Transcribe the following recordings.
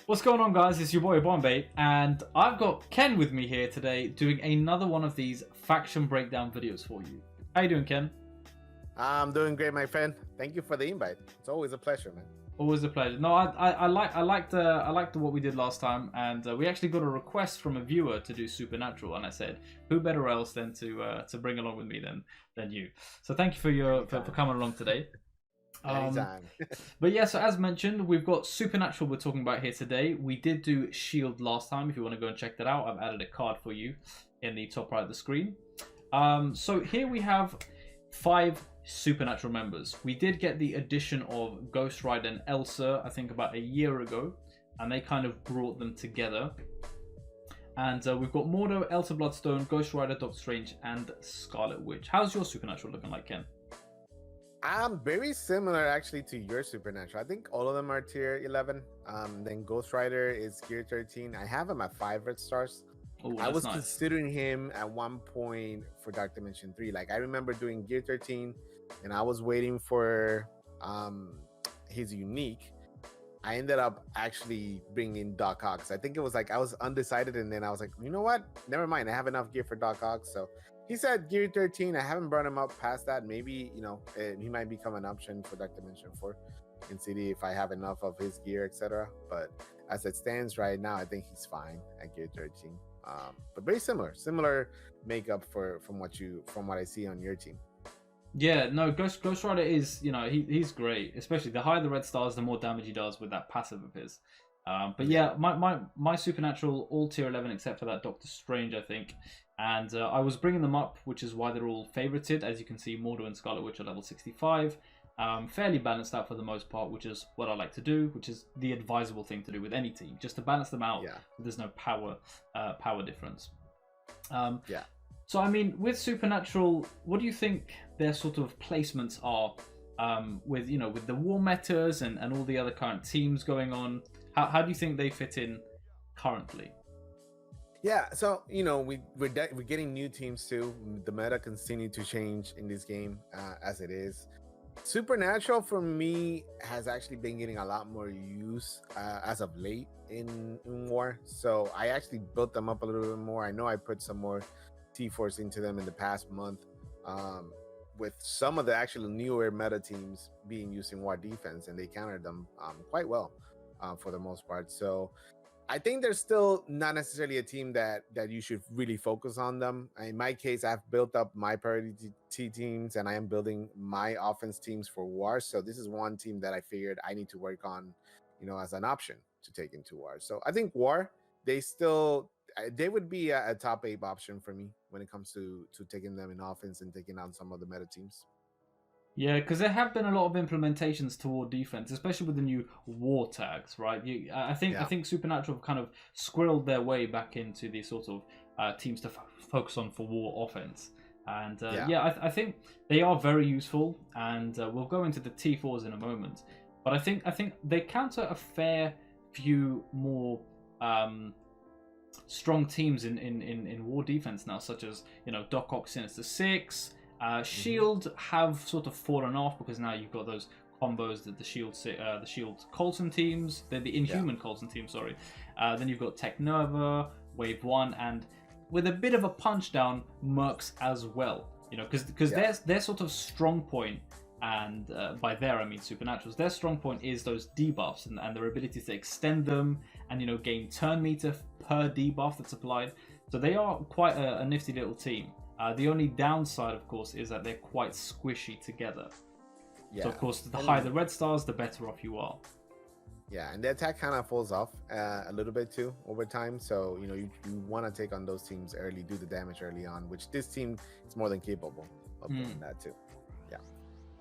What's going on, guys? It's your boy Bombay, and I've got Ken with me here today doing another one of these faction breakdown videos for you. How you doing, Ken? I'm doing great, my friend. Thank you for the invite. It's always a pleasure, man. Always a pleasure. No, I liked what we did last time, and we actually got a request from a viewer to do Supernatural, and I said, who better else than to bring along with me than you? So thank you for coming along today. Anytime. But yeah, so as mentioned, we've got Supernatural we're talking about here today. We did do Shield last time. If you want to go and check that out, I've added a card for you in the top right of the screen. So here we have 5 Supernatural members. We did get the addition of Ghost Rider and Elsa, I think about a year ago, and they kind of brought them together. And we've got Mordo, Elsa Bloodstone, Ghost Rider, Doctor Strange, and Scarlet Witch. How's your Supernatural looking like, Ken? I'm very similar actually to your Supernatural. I think all of them are tier 11. Then Ghost Rider is tier 13. I have him at 5 red stars. Ooh, I was nice. considering him at one point for Dark Dimension 3. Like I remember doing Gear 13 and I was waiting for his unique. I ended up actually bringing Doc Ock. I think it was like I was undecided, and then I was like, you know what? Never mind. I have enough gear for Doc Ock. So he said Gear 13. I haven't brought him up past that. Maybe, he might become an option for Dark Dimension 4 in CD if I have enough of his gear, etc. But as it stands right now, I think he's fine at Gear 13. But very similar makeup from what I see on your team. Yeah, no, Ghost Rider is, he's great. Especially the higher the red stars, the more damage he does with that passive of his. But yeah, my Supernatural all tier 11 except for that Doctor Strange, I think. And I was bringing them up, which is why they're all favorited. As you can see, Mordo and Scarlet Witch are level 65. Fairly balanced out for the most part, which is what I like to do, which is the advisable thing to do with any team, just to balance them out. Yeah. So there's no power difference. Yeah. So I mean, with Supernatural, what do you think their sort of placements are with the war metas and all the other current teams going on? How do you think they fit in currently? Yeah, so we're getting new teams too. The meta continues to change in this game as it is. Supernatural for me has actually been getting a lot more use as of late in War. So I actually built them up a little bit more. I know I put some more T-Force into them in the past month, with some of the actual newer meta teams being used in War defense, and they countered them quite well for the most part. So I think there's still not necessarily a team that you should really focus on them. In my case, I've built up my priority teams, and I am building my offense teams for War. So this is one team that I figured I need to work on, as an option to take into War. So I think War, they would be a top 8 option for me when it comes to taking them in offense and taking on some of the meta teams. Yeah, because there have been a lot of implementations toward defense, especially with the new war tags, right? I think Supernatural have kind of squirreled their way back into the sort of teams to focus on for war offense. And I think they are very useful, and we'll go into the T4s in a moment. But I think they counter a fair few more strong teams in war defense now, such as Doc Ock, Sinister Six. Shield have sort of fallen off because now you've got those combos that the Shield Coulson teams, they're the Inhuman Coulson team, sorry. Then you've got Tech Nova, Wave 1, and with a bit of a punch down, Mercs as well. Because their sort of strong point, and by there I mean Supernaturals, their strong point is those debuffs and their ability to extend them and gain turn meter per debuff that's applied. So they are quite a nifty little team. The only downside, of course, is that they're quite squishy together. Yeah. So, of course, the higher the red stars, the better off you are. Yeah, and the attack kind of falls off a little bit too over time. So, you want to take on those teams early, do the damage early on, which this team is more than capable of doing that too. Yeah.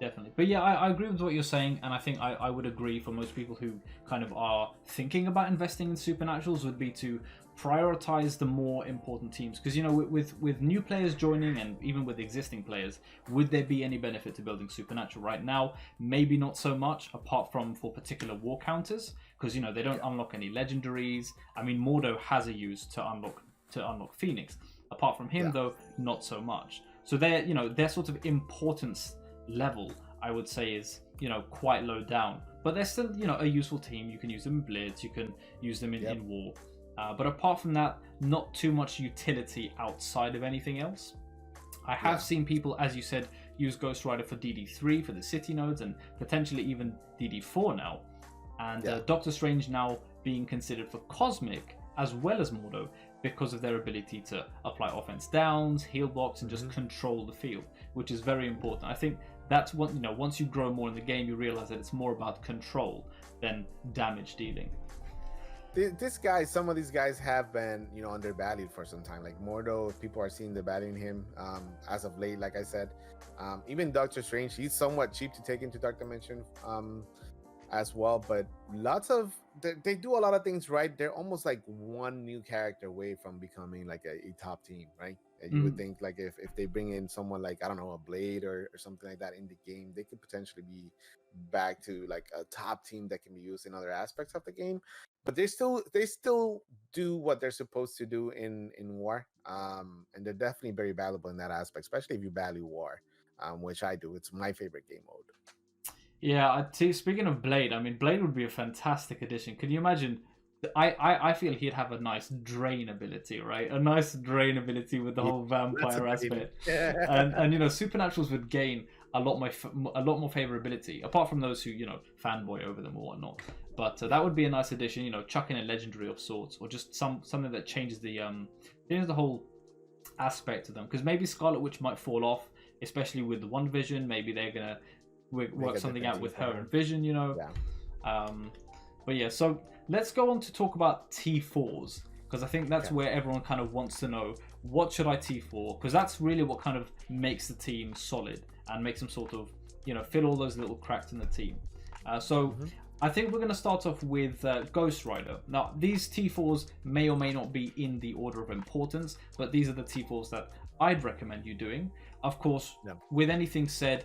Definitely. But yeah, I agree with what you're saying, and I think I would agree for most people who kind of are thinking about investing in Supernaturals would be to prioritize the more important teams, because with new players joining and even with existing players, would there be any benefit to building Supernatural right now? Maybe not so much, apart from for particular war counters, because they don't unlock any legendaries. I mean, Mordo has a use to unlock Phoenix. Apart from him, though, not so much. So their sort of importance level, I would say, is quite low down. but they're still, you know, a useful team. You can use them in Blitz, you can use them in War. But apart from that, not too much utility outside of anything else. I have seen people, as you said, use Ghost Rider for DD3 for the city nodes, and potentially even DD4 now. And Doctor Strange now being considered for Cosmic as well as Mordo because of their ability to apply offense downs, heal blocks, and just control the field, which is very important. I think that's what, you know, once you grow more in the game, you realize that it's more about control than damage dealing. Some of these guys have been, you know, undervalued for some time. Like Mordo, people are seeing the value in him as of late. Like I said, even Doctor Strange, he's somewhat cheap to take into Dark Dimension as well. But they do a lot of things right. They're almost like one new character away from becoming like a top team, right? And you would think like if they bring in someone like, I don't know, a Blade or something like that in the game, they could potentially be back to like a top team that can be used in other aspects of the game. But they still do what they're supposed to do in War, and they're definitely very valuable in that aspect, especially if you value War, which I do. It's my favorite game mode. Yeah, speaking of Blade, I mean, Blade would be a fantastic addition. Can you imagine? I feel he'd have a nice drain ability, right? A nice drain ability with the whole vampire aspect, and you know, Supernaturals would gain a lot more favorability, apart from those who, you know, fanboy over them or whatnot. But that would be a nice addition, you know, chuck in a legendary of sorts, or just something that changes the whole aspect to them. Because maybe Scarlet Witch might fall off, especially with the One Vision. Maybe they're gonna work something out with her and Vision, you know. Yeah. But yeah, so let's go on to talk about T4s, because I think that's where everyone kind of wants to know, what should I T4? Because that's really what kind of makes the team solid and makes them sort of, you know, fill all those little cracks in the team. I think we're going to start off with Ghost Rider. Now, these T4s may or may not be in the order of importance, but these are the T4s that I'd recommend you doing. Of course, with anything said,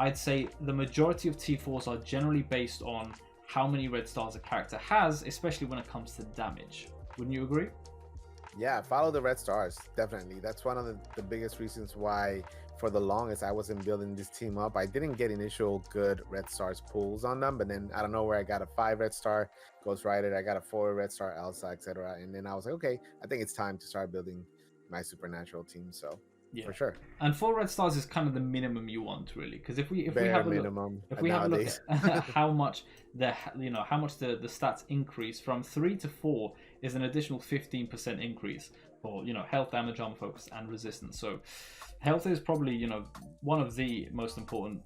I'd say the majority of T4s are generally based on how many red stars a character has, especially when it comes to damage. Wouldn't you agree? Yeah, follow the red stars, definitely. That's one of the biggest reasons why for the longest I wasn't building this team up. I didn't get initial good red stars pulls on them, but then I don't know where I got a 5 red star Ghost Rider, I got a 4 red star Elsa, etc. And then I was like, okay, I think it's time to start building my supernatural team. So for sure. And 4 red stars is kind of the minimum you want, really, because if we have a look at how much the stats increase from 3 to 4 is an additional 15% increase for, you know, health, damage, armor focus, and resistance. So health is probably, you know, one of the most important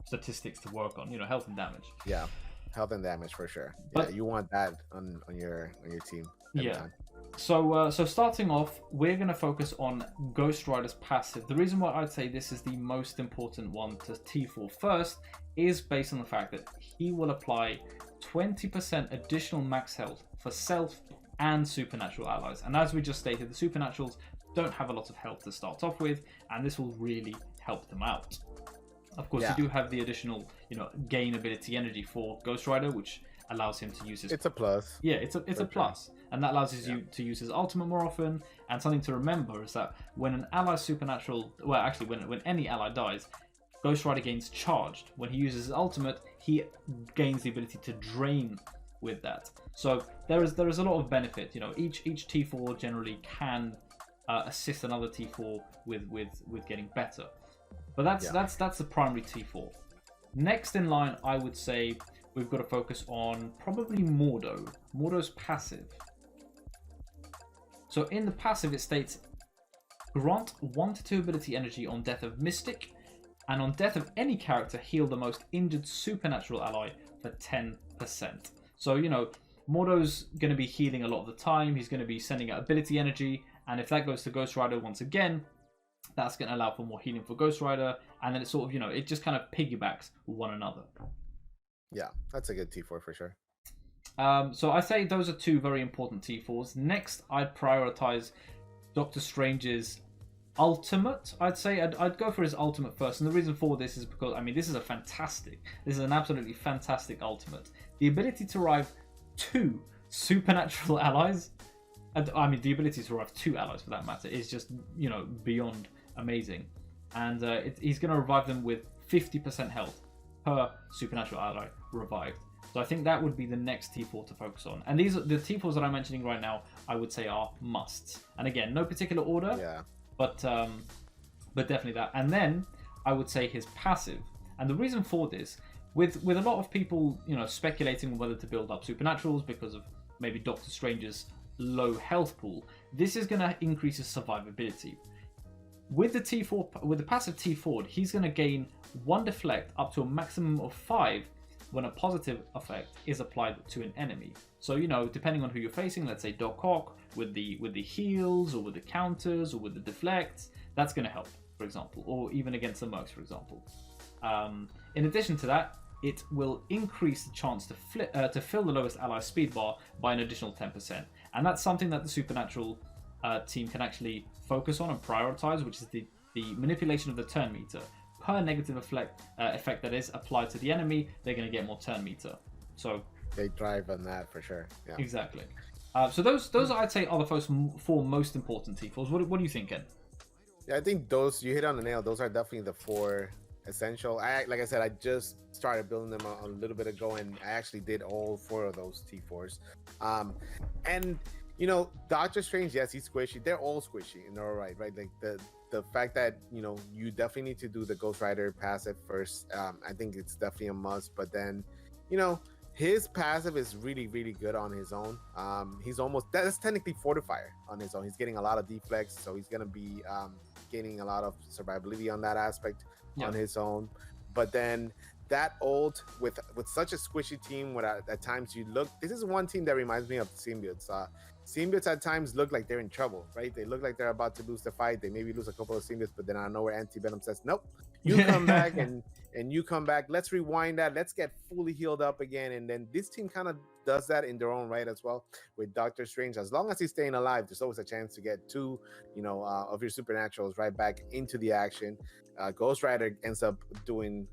statistics to work on. You know, health and damage. Yeah, health and damage for sure. But, you want that on your team. Every time. So starting off, we're going to focus on Ghost Rider's passive. The reason why I'd say this is the most important one to T4 first is based on the fact that he will apply 20% additional max health for self and supernatural allies. And as we just stated, the supernaturals don't have a lot of health to start off with, and this will really help them out. Of course, you do have the additional, you know, gain ability energy for Ghost Rider, which allows him to use his... It's a plus. Yeah, it's a plus. And that allows you to use his ultimate more often. And something to remember is that when an ally's supernatural... Well, actually, when any ally dies, Ghost Rider gains charged. When he uses his ultimate, he gains the ability to drain with that. So there is a lot of benefit. You know, each T4 generally can assist another T4 with getting better. But that's the primary T4. Next in line, I would say we've got to focus on probably Mordo. Mordo's passive. So in the passive, it states, grant 1 to 2 ability energy on death of Mystic, and on death of any character, heal the most injured supernatural ally for 10%. So, you know, Mordo's going to be healing a lot of the time. He's going to be sending out ability energy, and if that goes to Ghost Rider once again, that's going to allow for more healing for Ghost Rider, and then it sort of, you know, it just kind of piggybacks one another. Yeah, that's a good T4 for sure. So I say those are 2 very important T4s. Next, I'd prioritize Doctor Strange's ultimate. I'd say I'd go for his ultimate first, and the reason for this is because, I mean, this is an absolutely fantastic ultimate. The ability to revive 2 supernatural allies, I mean, the ability to revive 2 allies for that matter, is just, you know, beyond amazing. And he's going to revive them with 50% health. per supernatural ally revived. So I think that would be the next T4 to focus on. And these are the T4s that I'm mentioning right now, I would say are musts. And again, no particular order, but definitely that. And then I would say his passive. And the reason for this, with a lot of people, speculating whether to build up supernaturals because of maybe Doctor Strange's low health pool, this is going to increase his survivability. With the T4, with the passive T4, he's going to gain 1 deflect up to a maximum of 5 when a positive effect is applied to an enemy. So, depending on who you're facing, let's say Doc Ock with the heals or with the counters or with the deflects, that's going to help, for example, or even against the mercs, for example. In addition to that, it will increase the chance to fill the lowest ally speed bar by an additional 10%. And that's something that the supernatural team can actually focus on and prioritize, which is the manipulation of the turn meter. Per negative effect that is applied to the enemy, they're going to get more turn meter. So they drive on that for sure. Yeah. Exactly. So those I'd say are the first 4 most important T4s. What do you think, Ken? Yeah, I think those, you hit on the nail. Those are definitely the 4 essential. Like I said, I just started building them a little bit ago, and I actually did all 4 of those T4s. And Doctor Strange, yes, he's squishy. They're all squishy, and they're all right? Like the fact that you definitely need to do the Ghost Rider passive first. I think it's definitely a must. But then, his passive is really, really good on his own. He's that's technically Fortifier on his own. He's getting a lot of deflects, so he's gonna be gaining a lot of survivability on that aspect on his own. But then that ult with such a squishy team, where at times this is one team that reminds me of symbiotes. Symbiotes at times look like they're in trouble, right? They look like they're about to lose the fight. They maybe lose a couple of symbiotes, but then I know where Anti-Venom says, nope, you come back and you come back. Let's rewind that. Let's get fully healed up again. And then this team kind of does that in their own right as well with Doctor Strange. As long as he's staying alive, there's always a chance to get 2, of your supernaturals right back into the action. Ghost Rider ends up doing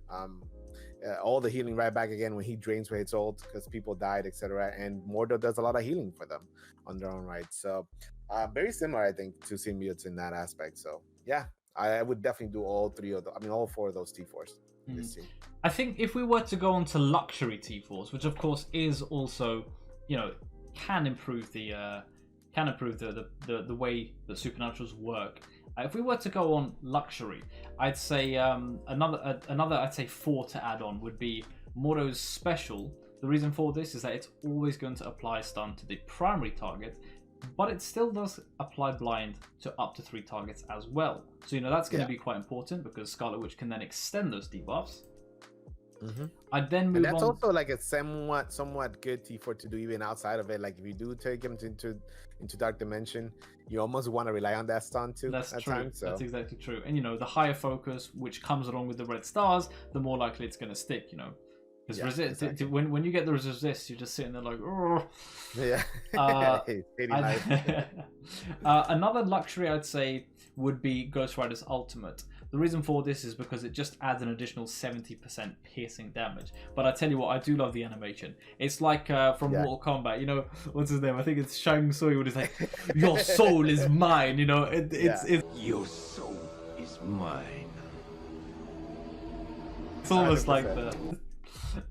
all the healing right back again when he drains with his ult because people died, etc. And Mordo does a lot of healing for them on their own right. So very similar, I think, to symbiotes in that aspect. So yeah, I would definitely do all 4 of those T4s. This team. I think if we were to go on to luxury T4s, which of course is also, can improve the way that supernaturals work. If we were to go on luxury, I'd say another I'd say 4 to add on would be Mordo's special. The reason for this is that it's always going to apply stun to the primary target, but it still does apply blind to up to 3 targets as well. So that's going to be quite important because Scarlet Witch can then extend those debuffs. I'd then move on. And that's also like a somewhat good T4 to do even outside of it. Like if you do take him into Dark Dimension, you almost want to rely on that stun too. That's true. Times, so. That's exactly true. And the higher focus which comes along with the red stars, the more likely it's going to stick. Because exactly. when you get the resist, you're just sitting there like, oh. Yeah. Another luxury I'd say would be Ghost Rider's ultimate. The reason for this is because it just adds an additional 70% piercing damage. But I tell you what, I do love the animation. It's like from Mortal Kombat. What's his name? I think it's Shang Tsung. When he's like, "Your soul is mine." It's your soul is mine. It's almost like that.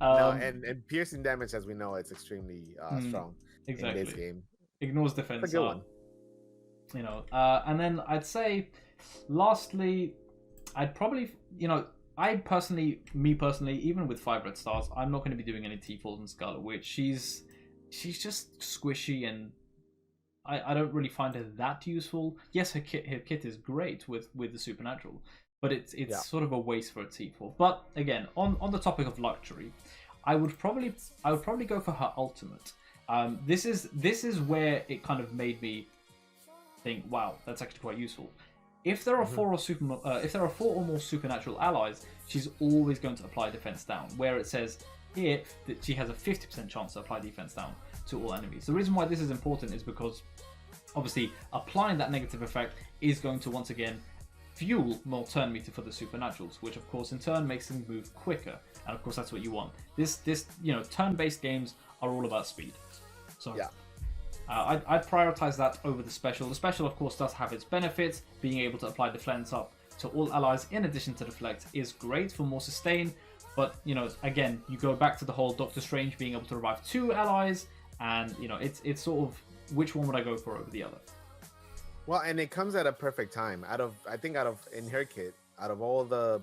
And piercing damage, as we know, it's extremely strong in this game. Ignores defense. That's a good one. And then I'd say, lastly, I'd probably, me personally, even with 5 red stars, I'm not going to be doing any T4s in Scarlet Witch. She's just squishy, and I don't really find her that useful. Yes, her kit is great with the supernatural, but it's sort of a waste for a T4. But again, on the topic of luxury, I would probably go for her ultimate. This is where it kind of made me think, wow, that's actually quite useful. If there are 4 or more supernatural allies, she's always going to apply defense down. Where it says here that she has a 50% chance to apply defense down to all enemies. The reason why this is important is because obviously applying that negative effect is going to once again fuel more turn meter for the supernaturals, which of course in turn makes them move quicker, and of course that's what you want. This turn-based games are all about speed. So yeah. I'd prioritize that over the special. The special, of course, does have its benefits. Being able to apply defense up to all allies in addition to deflect is great for more sustain. But again, you go back to the whole Doctor Strange being able to revive 2 allies, and it's sort of which one would I go for over the other. Well, and it comes at a perfect time. In her kit, out of all the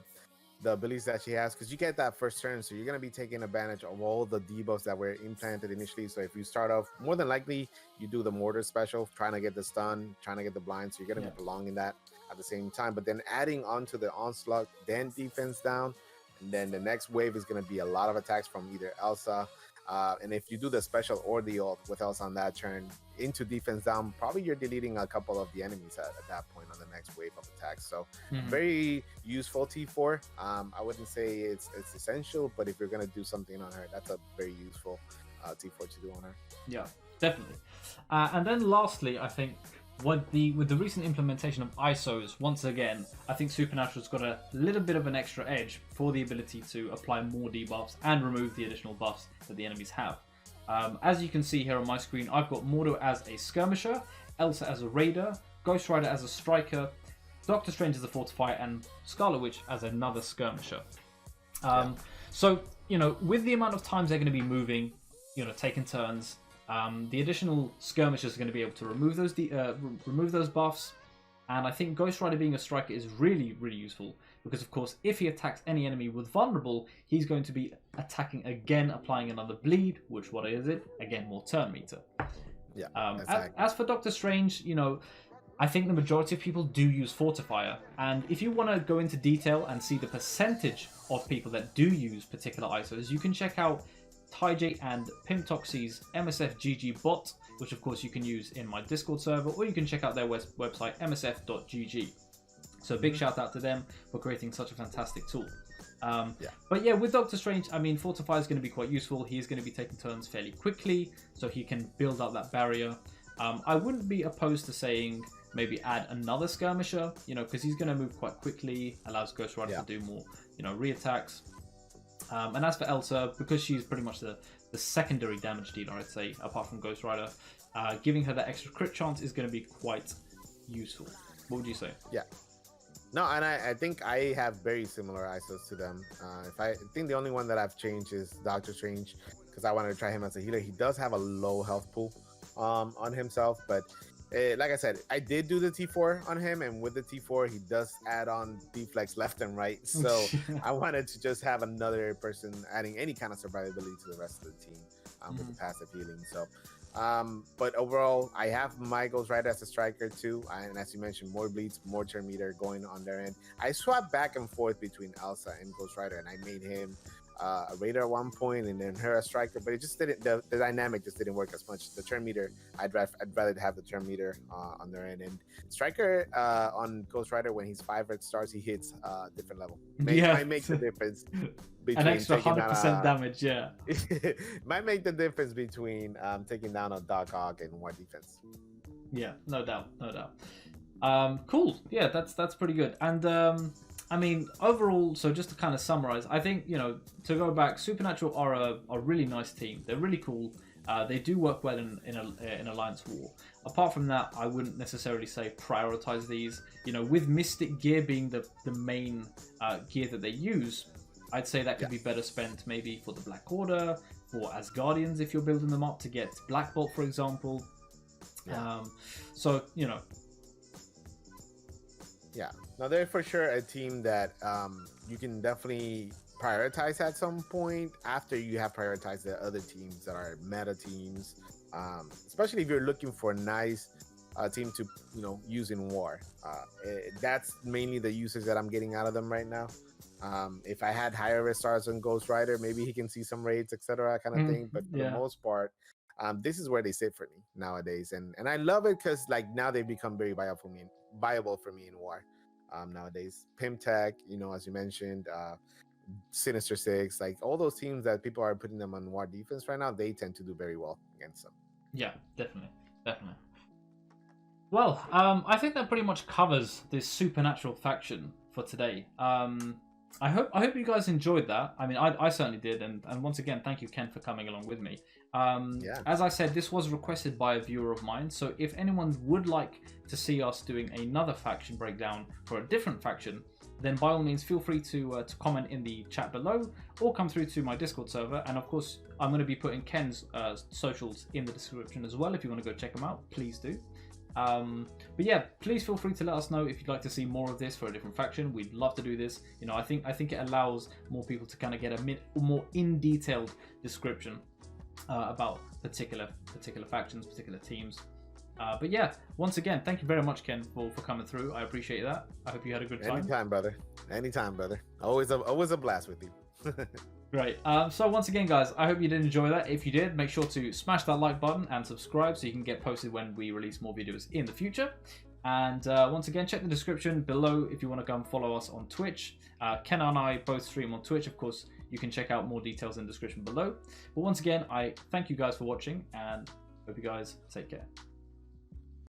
abilities that she has, because you get that first turn, so you're going to be taking advantage of all the debuffs that were implanted initially. So if you start off, more than likely you do the Mortar special, trying to get the stun, trying to get the blind, so you're going to be prolonging that at the same time. But then adding onto the onslaught, then defense down, and then the next wave is going to be a lot of attacks from either Elsa, and if you do the special or the ult with Elsa on that turn into defense down, probably you're deleting a couple of the enemies at that point on the next wave of attacks. So very useful T4. I wouldn't say it's essential, but if you're going to do something on her, that's a very useful T4 to do on her. Yeah, definitely. And then lastly, I think with the recent implementation of ISOs, once again, I think Supernatural's got a little bit of an extra edge for the ability to apply more debuffs and remove the additional buffs that the enemies have. As you can see here on my screen, I've got Mordo as a skirmisher, Elsa as a raider, Ghost Rider as a striker, Doctor Strange as a fortifier, and Scarlet Witch as another skirmisher. So, with the amount of times they're going to be moving, taking turns, the additional skirmishers are going to be able to remove those buffs, and I think Ghost Rider being a striker is really, really useful because, of course, if he attacks any enemy with vulnerable, he's going to be attacking again, applying another bleed. What is it? Again, more turn meter. Yeah. As for Doctor Strange, I think the majority of people do use Fortifier, and if you want to go into detail and see the percentage of people that do use particular ISOs, you can check out TyJ and Pimptoxy's MSF GG bot, which of course you can use in my Discord server, or you can check out their website msf.gg. So big shout out to them for creating such a fantastic tool. But yeah, with Doctor Strange, I mean, Fortify is going to be quite useful. He's going to be taking turns fairly quickly, so he can build up that barrier. I wouldn't be opposed to saying maybe add another skirmisher, because he's going to move quite quickly, allows Ghost Rider to do more, re-attacks. And as for Elsa, because she's pretty much the secondary damage dealer, I'd say, apart from Ghost Rider, giving her that extra crit chance is going to be quite useful. What would you say? Yeah. No, and I think I have very similar ISOs to them. I think the only one that I've changed is Doctor Strange, because I wanted to try him as a healer. He does have a low health pool on himself, but like I said, I did do the T4 on him, and with the T4, he does add on deflex left and right. So I wanted to just have another person adding any kind of survivability to the rest of the team with the passive healing. So, but overall, I have my Ghost Rider as a striker too, and as you mentioned, more bleeds, more turn meter going on their end. I swapped back and forth between Elsa and Ghost Rider, and I made him a raider at one point, and then her a striker, but it just didn't. The dynamic just didn't work as much. The turn meter, I'd rather have the turn meter on their end. And striker on Ghost Rider, when he's 5 red stars, he hits different level. Might make the difference. An extra 100% damage, yeah. Might make the difference between taking down a Doc Ock and more defense. Yeah, no doubt. Cool. Yeah, that's pretty good. And I mean, overall, so just to kind of summarize, I think, to go back, Supernatural are a really nice team. They're really cool. They do work well in Alliance War. Apart from that, I wouldn't necessarily say prioritize these. With Mystic gear being the main gear that they use, I'd say that could be better spent maybe for the Black Order, for Asgardians if you're building them up to get Black Bolt, for example. So, Yeah. Now, they're for sure a team that you can definitely prioritize at some point after you have prioritized the other teams that are meta teams, especially if you're looking for a nice team to use in war. That's mainly the usage that I'm getting out of them right now. If I had higher red stars on Ghost Rider, maybe he can see some raids, etc., kind of thing. But for the most part, this is where they sit for me nowadays, and I love it because now they've become very viable for me in war. Nowadays, Pimtech, as you mentioned, Sinister Six, like all those teams that people are putting them on war defense right now, they tend to do very well against them. Yeah, definitely. Well, I think that pretty much covers this Supernatural faction for today. I hope you guys enjoyed that. I mean, I certainly did, and once again, thank you, Ken, for coming along with me. As I said, this was requested by a viewer of mine, so if anyone would like to see us doing another faction breakdown for a different faction, then by all means feel free to comment in the chat below, or come through to my Discord server. And of course, I'm going to be putting Ken's socials in the description as well. If you want to go check them out, please do. But yeah, please feel free to let us know if you'd like to see more of this for a different faction. We'd love to do this. You know, I think it allows more people to kind of get a more in detailed description about particular factions, particular teams. But yeah, once again, thank you very much, Ken, for coming through. I appreciate that. I hope you had a good time. Anytime, brother. Anytime, brother. Always a blast with you. Great. So once again, guys, I hope you did enjoy that. If you did, make sure to smash that like button and subscribe so you can get posted when we release more videos in the future. And once again, check the description below if you want to go and follow us on Twitch. Ken and I both stream on Twitch. Of course, you can check out more details in the description below. But once again, I thank you guys for watching and hope you guys take care.